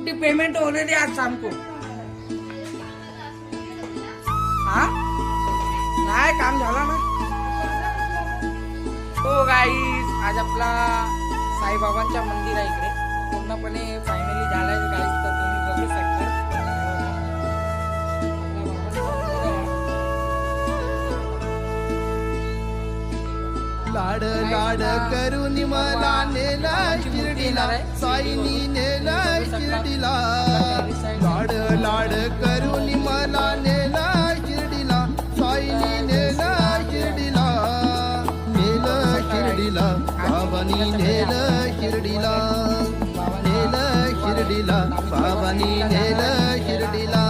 छुट्टी पेमेंट होने दे आज शाम को। हाँ नाही काम झाला ना। हो गाईस, आज आपला साईबाबांच्या मंदिर आहे इकडे पूर्णपणे फायनली झालाय गाईस, तर तुम्ही बघू शकता। लाड लाड करून मला नेला शिर्डीला, साईनी नेला शिर्डीला। लाड लाड करून मला नेला शिर्डीला, साईनी नेला शिर्डीला। नेलं शिर्डीला बाबानी, नेलं शिर्डीला, नेलं शिर्डीला बाबानी, नेलं शिर्डीला।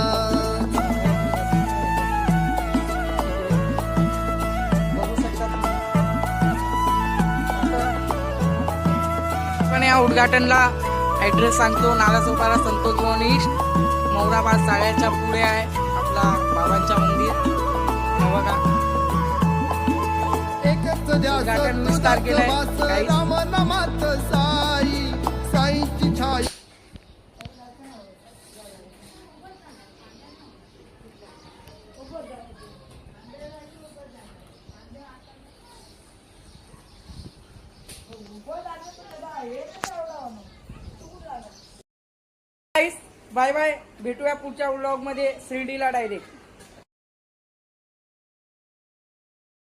पण या उद्घाटनला ऍड्रेस सांगतो, नालासोपारा संतोष भवन ईस्ट, मौराबाद साळ्याच्या पुढे आहे आपला बाबांच्या मंदिर। बघा एकच उद्घाटन विस्तार केलाय गाईस। राम नामात साई, साईची छाई। बाय बाय, भेटूया पुढच्या व्लॉग मध्ये शिर्डीला डायरेक्ट।